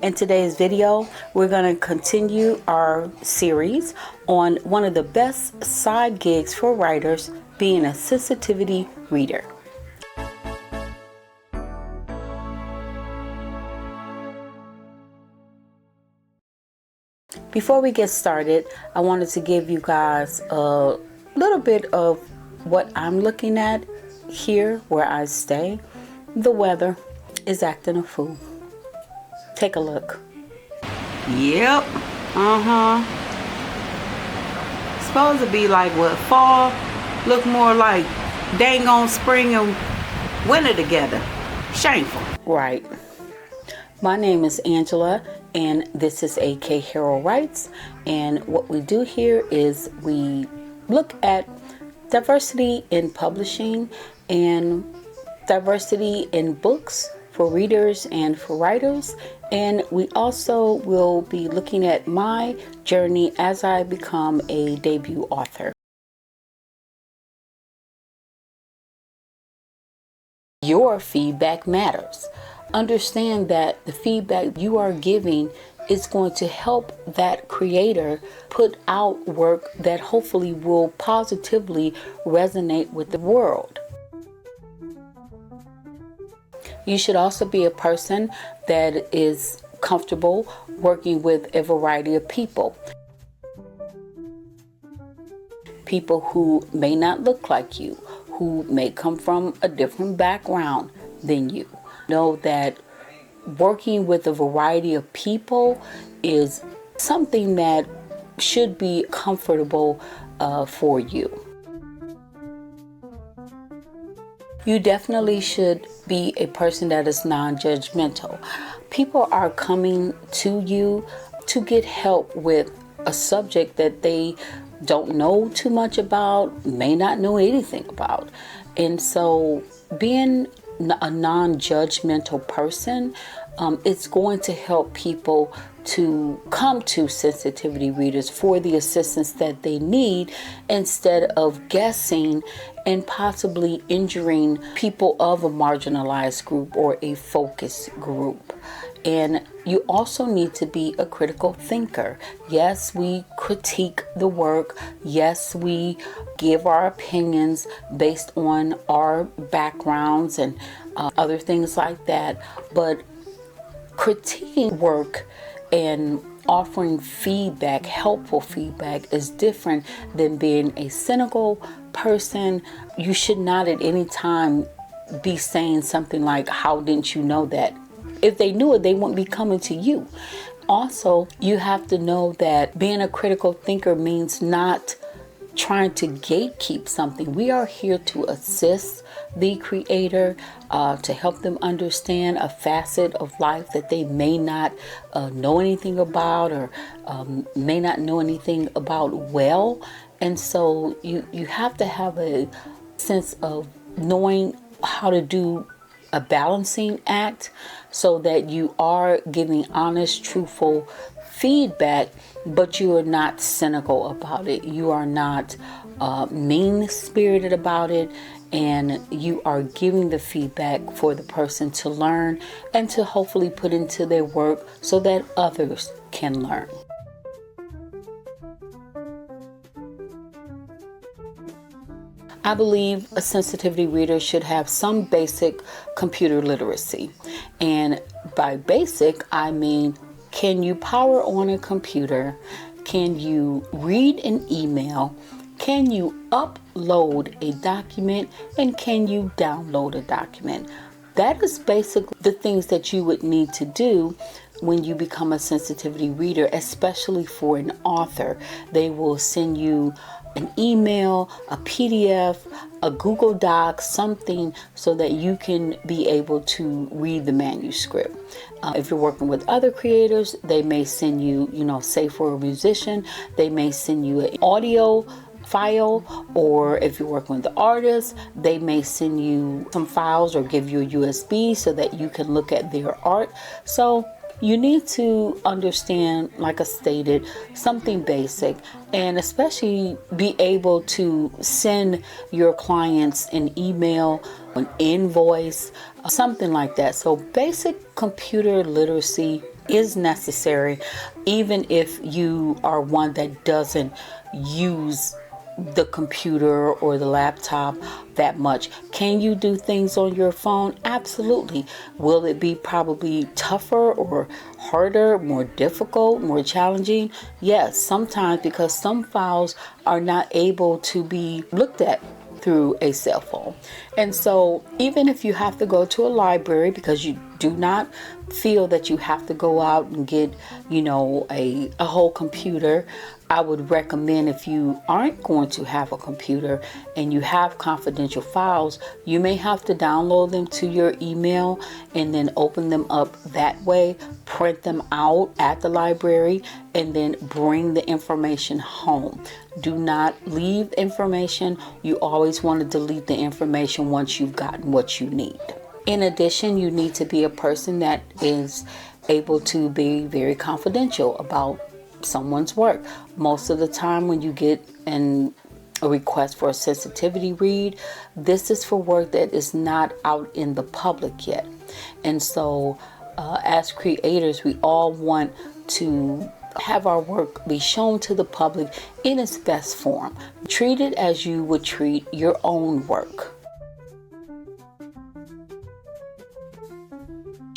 In today's video, we're going to continue our series on one of the best side gigs for writers, being a sensitivity reader. Before we get started, I wanted to give you guys a little bit of what I'm looking at here where I stay. The weather is acting a fool. Take a look. Yep. Supposed to be like what, fall? Look more like dang on spring and winter together. Shameful. Right. My name is Angela and this is AK Hero Writes, and what we do here is we look at diversity in publishing and diversity in books for readers and for writers, and we also will be looking at my journey as I become a debut author. Your feedback matters. Understand that the feedback you are giving is going to help that creator put out work that hopefully will positively resonate with the world. You should also be a person that is comfortable working with a variety of people. People who may not look like you, who may come from a different background than you. Know that working with a variety of people is something that should be comfortable for you. You definitely should be a person that is non-judgmental. People are coming to you to get help with a subject that they don't know too much about, may not know anything about. And so being a non-judgmental person, it's going to help people to come to sensitivity readers for the assistance that they need, instead of guessing and possibly injuring people of a marginalized group or a focus group. And you also need to be a critical thinker. Yes, we critique the work. Yes, we give our opinions based on our backgrounds and other things like that. But critiquing work and offering feedback, helpful feedback, is different than being a cynical person. You should not at any time be saying something like, how didn't you know that? If they knew it, they wouldn't be coming to you. Also, you have to know that being a critical thinker means not trying to gatekeep something. We are here to assist the creator, to help them understand a facet of life that they may not know anything about, or may not know anything about well. And so you have to have a sense of knowing how to do a balancing act so that you are giving honest, truthful feedback, but you are not cynical about it. You are not mean-spirited about it, and you are giving the feedback for the person to learn and to hopefully put into their work so that others can learn. I believe a sensitivity reader should have some basic computer literacy. And by basic, I mean, can you power on a computer? Can you read an email? Can you upload a document? And can you download a document? That is basically the things that you would need to do when you become a sensitivity reader, especially for an author. They will send you an email, a PDF, a Google Doc, something so that you can be able to read the manuscript. If you're working with other creators, they may send you, say for a musician, they may send you an audio file, or if you're working with the artist, they may send you some files or give you a USB so that you can look at their art. So you need to understand, like I stated, something basic, and especially be able to send your clients an email, an invoice, something like that. So basic computer literacy is necessary, even if you are one that doesn't use the computer or the laptop that much. Can you do things on your phone? Absolutely. Will it be probably tougher or harder, more difficult, more challenging? Yes, sometimes, because some files are not able to be looked at through a cell phone. And so even if you have to go to a library, because you do not feel that you have to go out and get, a whole computer, I would recommend, if you aren't going to have a computer and you have confidential files, you may have to download them to your email and then open them up that way, print them out at the library, and then bring the information home. Do not leave information. You always want to delete the information once you've gotten what you need. In addition, you need to be a person that is able to be very confidential about someone's work. Most of the time when you get a request for a sensitivity read, this is for work that is not out in the public yet. And so as creators, we all want to have our work be shown to the public in its best form. Treat it as you would treat your own work.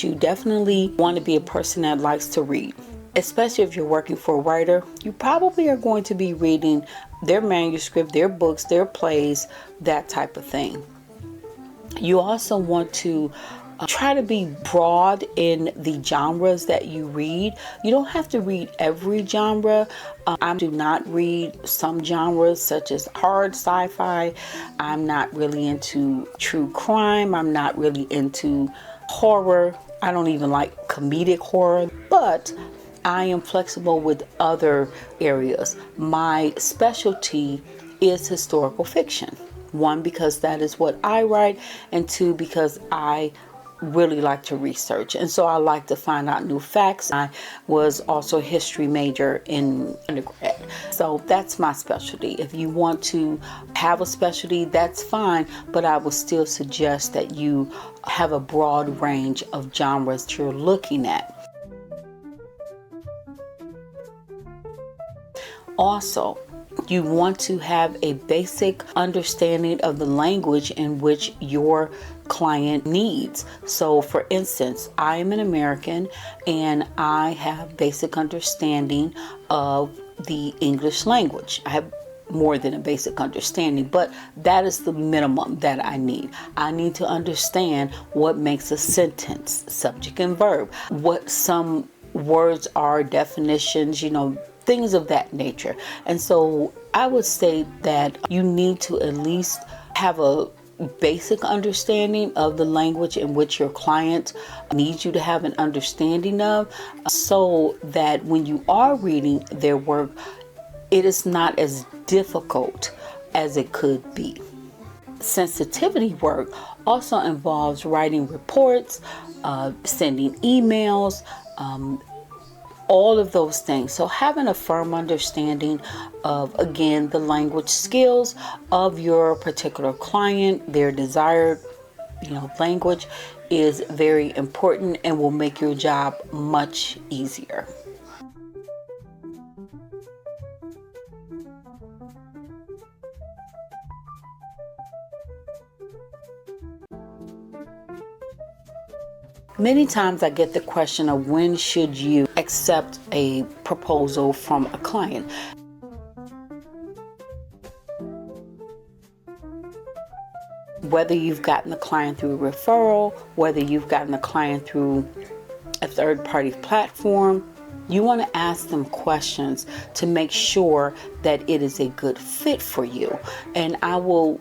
You definitely want to be a person that likes to read. Especially if you're working for a writer, you probably are going to be reading their manuscript, their books, their plays, that type of thing. You also want to try to be broad in the genres that you read. You don't have to read every genre. I do not read some genres such as hard sci-fi. I'm not really into true crime. I'm not really into horror. I don't even like comedic horror, but I am flexible with other areas. My specialty is historical fiction. One, because that is what I write, and two, because I really like to research, and so I like to find out new facts. I was also a history major in undergrad, so that's my specialty. If you want to have a specialty, that's fine, but I would still suggest that you have a broad range of genres that you're looking at. Also, you want to have a basic understanding of the language in which your client needs. So for instance, I am an American and I have basic understanding of the English language. I have more than a basic understanding, but that is the minimum that I need. I need to understand what makes a sentence, subject and verb, what some words are, definitions, things of that nature. And so I would say that you need to at least have a basic understanding of the language in which your client needs you to have an understanding of, so that when you are reading their work, it is not as difficult as it could be. Sensitivity work also involves writing reports, sending emails, all of those things. So having a firm understanding of, again, the language skills of your particular client, their desired, language, is very important and will make your job much easier. Many times I get the question of when should you accept a proposal from a client. Whether you've gotten the client through a referral, whether you've gotten the client through a third-party platform, you want to ask them questions to make sure that it is a good fit for you. And I will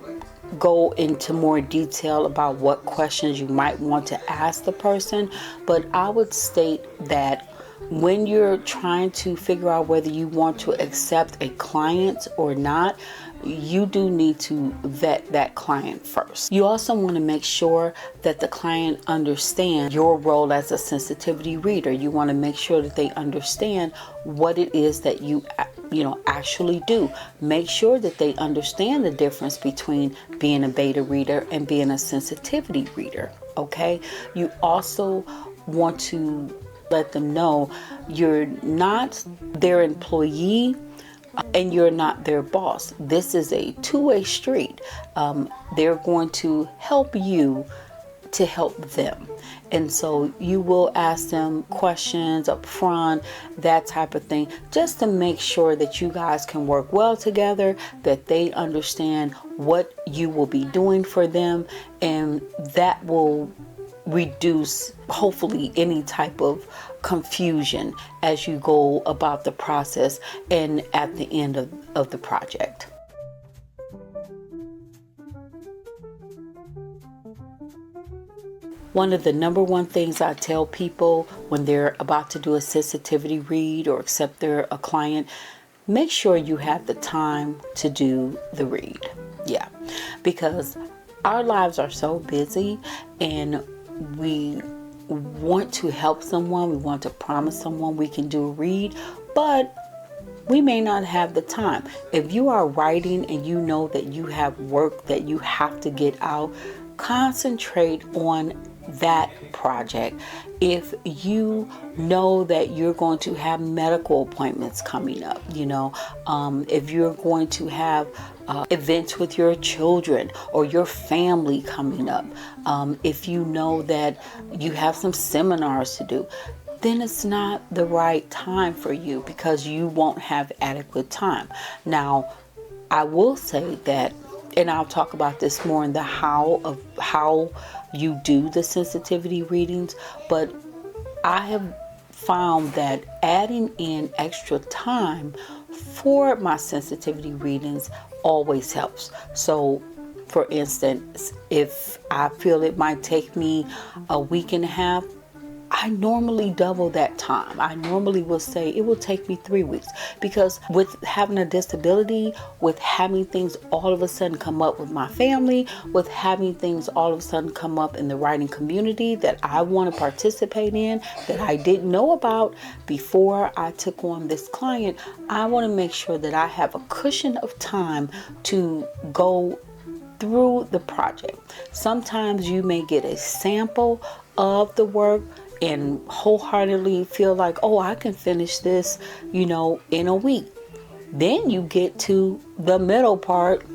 go into more detail about what questions you might want to ask the person, but I would state that when you're trying to figure out whether you want to accept a client or not, you do need to vet that client first. You also want to make sure that the client understands your role as a sensitivity reader. You want to make sure that they understand what it is that you actually do. Make sure that they understand the difference between being a beta reader and being a sensitivity reader. Okay? You also want to Let them know you're not their employee and you're not their boss. This is a two-way street. They're going to help you to help them. And so you will ask them questions up front, that type of thing, just to make sure that you guys can work well together, that they understand what you will be doing for them, and that will reduce hopefully any type of confusion as you go about the process and at the end of the project. One of the number one things I tell people when they're about to do a sensitivity read or accept a client, make sure you have the time to do the read. Yeah, because our lives are so busy and we want to help someone, we want to promise someone we can do a read, but we may not have the time. If you are writing and you know that you have work that you have to get out, concentrate on that project. If you know that you're going to have medical appointments coming up, if you're going to have events with your children or your family coming up, if you know that you have some seminars to do, then it's not the right time for you because you won't have adequate time. Now, I will say that, and I'll talk about this more in the how you do the sensitivity readings, but I have found that adding in extra time for my sensitivity readings always helps. So for instance, if I feel it might take me a week and a half, I normally double that time. I normally will say it will take me 3 weeks, because with having a disability, with having things all of a sudden come up with my family, with having things all of a sudden come up in the writing community that I want to participate in, that I didn't know about before I took on this client, I want to make sure that I have a cushion of time to go through the project. Sometimes you may get a sample of the work and wholeheartedly feel like, oh, I can finish this, in a week. Then you get to the middle part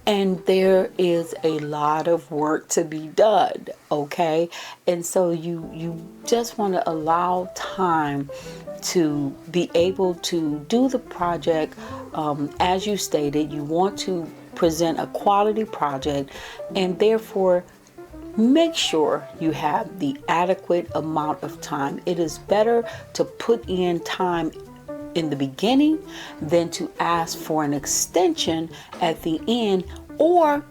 and there is a lot of work to be done, okay? And so you just want to allow time to be able to do the project. As you stated, you want to present a quality project, and therefore make sure you have the adequate amount of time. It is better to put in time in the beginning than to ask for an extension at the end, or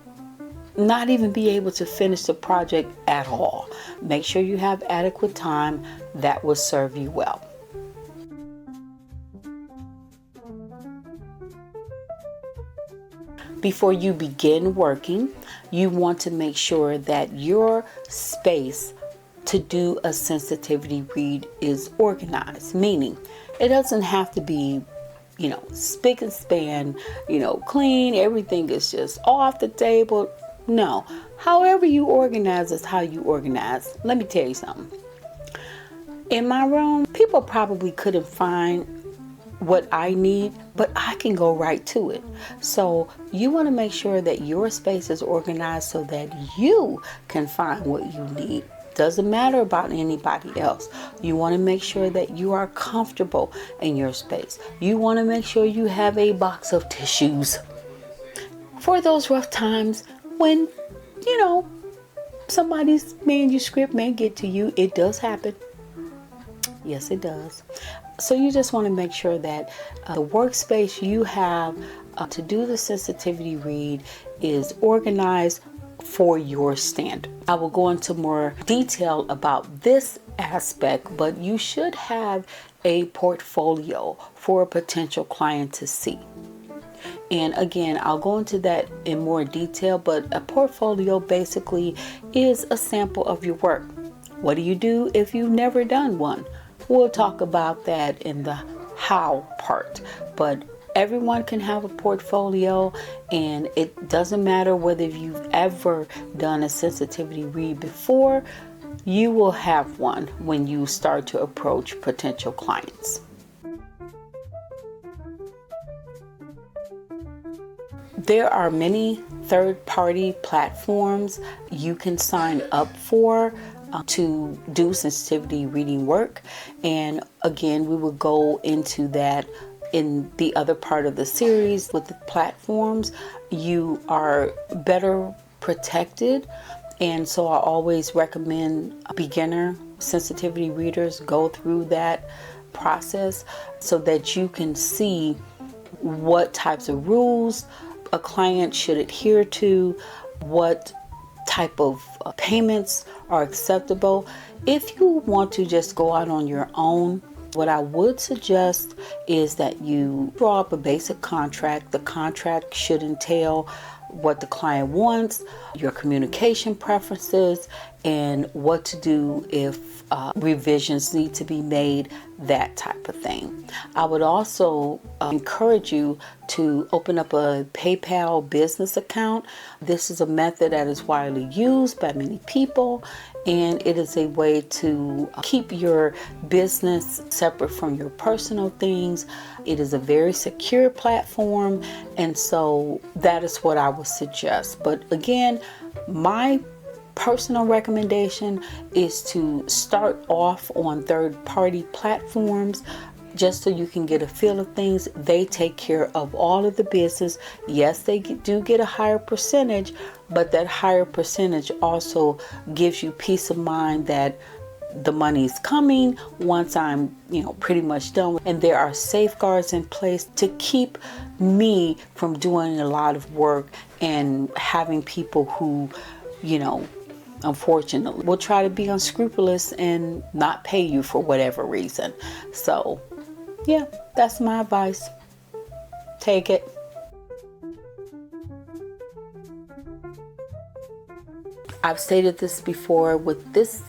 not even be able to finish the project at all. Make sure you have adequate time. That will serve you well. Before you begin working, you want to make sure that your space to do a sensitivity read is organized, meaning it doesn't have to be, spick and span, clean, everything is just off the table. No, however you organize is how you organize. Let me tell you something. In my room, people probably couldn't find what I need, but I can go right to it. So you want to make sure that your space is organized so that you can find what you need. Doesn't matter about anybody else. You want to make sure that you are comfortable in your space. You want to make sure you have a box of tissues for those rough times when, somebody's manuscript may get to you. It does happen. Yes, it does. So you just want to make sure that the workspace you have to do the sensitivity read is organized for your standard. I will go into more detail about this aspect, but you should have a portfolio for a potential client to see. And again, I'll go into that in more detail, but a portfolio basically is a sample of your work. What do you do if you've never done one? We'll talk about that in the how part, but everyone can have a portfolio, and it doesn't matter whether you've ever done a sensitivity read before. you will have one when you start to approach potential clients. There are many third-party platforms you can sign up for to do sensitivity reading work. And again, we will go into that in the other part of the series. With the platforms, you are better protected. And so I always recommend beginner sensitivity readers go through that process so that you can see what types of rules a client should adhere to, what type of payments are acceptable. If you want to just go out on your own, what I would suggest is that you draw up a basic contract. The contract should entail what the client wants, your communication preferences, and what to do if revisions need to be made, that type of thing. I would also encourage you to open up a PayPal business account. This is a method that is widely used by many people, and it is a way to keep your business separate from your personal things. It is a very secure platform, and so that is what I would suggest. But again, my personal recommendation is to start off on third-party platforms just so you can get a feel of things. They take care of all of the business. Yes, they do get a higher percentage, but that higher percentage also gives you peace of mind that the money's coming once I'm, pretty much done. And there are safeguards in place to keep me from doing a lot of work and having people who, unfortunately, will try to be unscrupulous and not pay you for whatever reason. So, yeah, that's my advice. Take it. I've stated this before, with this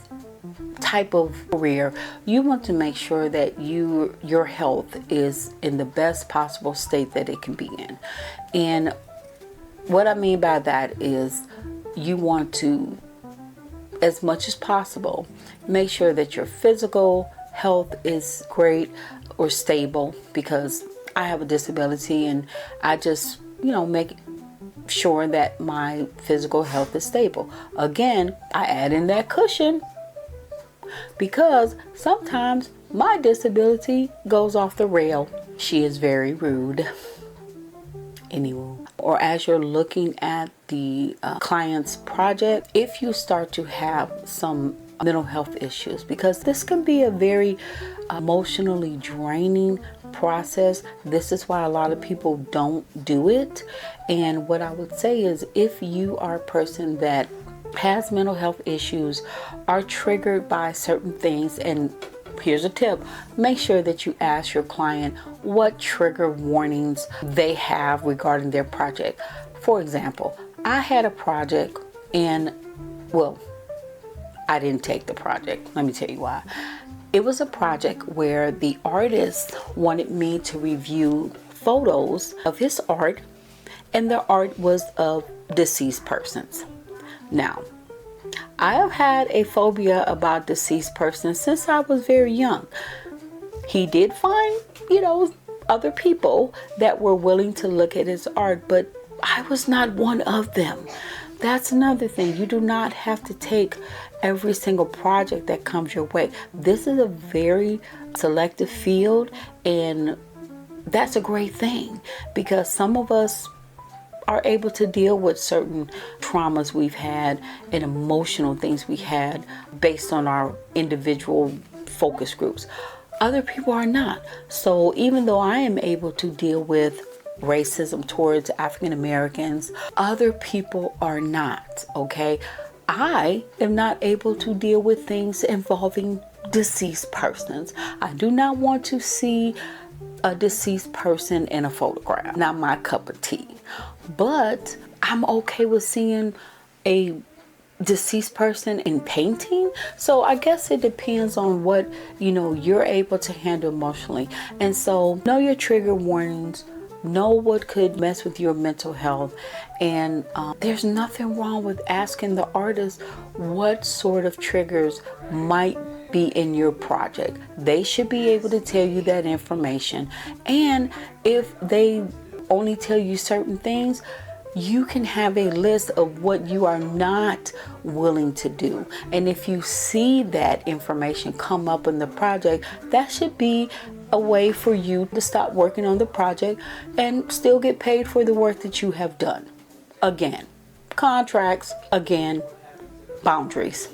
type of career, you want to make sure that your health is in the best possible state that it can be in. And what I mean by that is you want to, as much as possible, make sure that your physical health is great or stable, because I have a disability and I just, make sure that my physical health is stable. Again, I add in that cushion because sometimes my disability goes off the rail. She is very rude. Anyway, or as you're looking at the client's project, if you start to have some mental health issues, because this can be a very emotionally draining process. This is why a lot of people don't do it. And what I would say is, if you are a person that has mental health issues, are triggered by certain things, and here's a tip: make sure that you ask your client what trigger warnings they have regarding their project. For example, I had a project and, I didn't take the project. Let me tell you why. It was a project where the artist wanted me to review photos of his art, and the art was of deceased persons. Now, I have had a phobia about deceased persons since I was very young. He did find, other people that were willing to look at his art, but I was not one of them. That's another thing. You do not have to take every single project that comes your way. This is a very selective field, and that's a great thing, because some of us are able to deal with certain traumas we've had and emotional things we had based on our individual focus groups. Other people are not. So even though I am able to deal with racism towards African Americans, other people are not, okay? I am not able to deal with things involving deceased persons. I do not want to see a deceased person in a photograph. Not my cup of tea. But I'm okay with seeing a deceased person in painting. So I guess it depends on what you're able to handle emotionally. And so know your trigger warnings, Know what could mess with your mental health. And there's nothing wrong with asking the artist what sort of triggers might be in your project. They should be able to tell you that information. And if they only tell you certain things, you can have a list of what you are not willing to do. And if you see that information come up in the project, that should be a way for you to stop working on the project and still get paid for the work that you have done. Again, contracts, again, boundaries.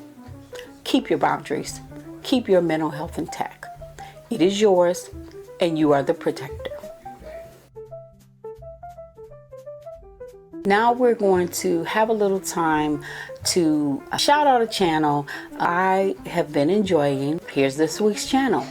Keep your boundaries. Keep your mental health intact. It is yours, and you are the protector. Now we're going to have a little time to shout out a channel I have been enjoying. Here's this week's channel.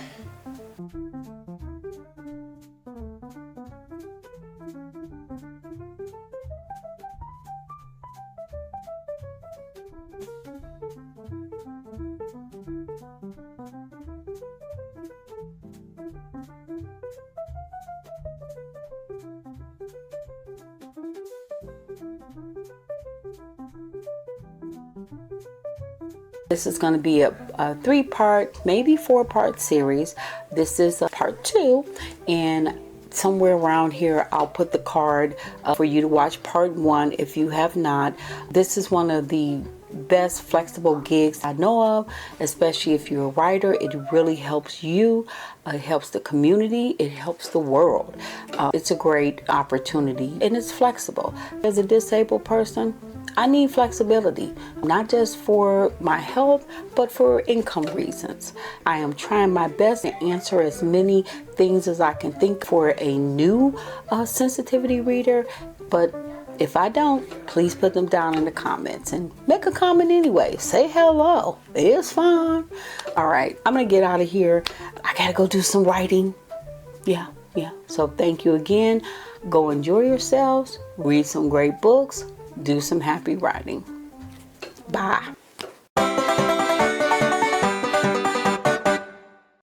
This is going to be a 3-part, maybe 4-part series. This is a part 2, and somewhere around here I'll put the card for you to watch part 1 if you have not. This is one of the best flexible gigs I know of, especially if you're a writer. It really helps you, it helps the community, it helps the world. It's a great opportunity, and it's flexible. As a disabled person, I need flexibility, not just for my health, but for income reasons. I am trying my best to answer as many things as I can think for a new sensitivity reader, but if I don't, please put them down in the comments and make a comment anyway. Say hello. It's fine. All right, I'm gonna get out of here. I gotta go do some writing. Yeah. So thank you again. Go enjoy yourselves. Read some great books. Do some happy writing. Bye.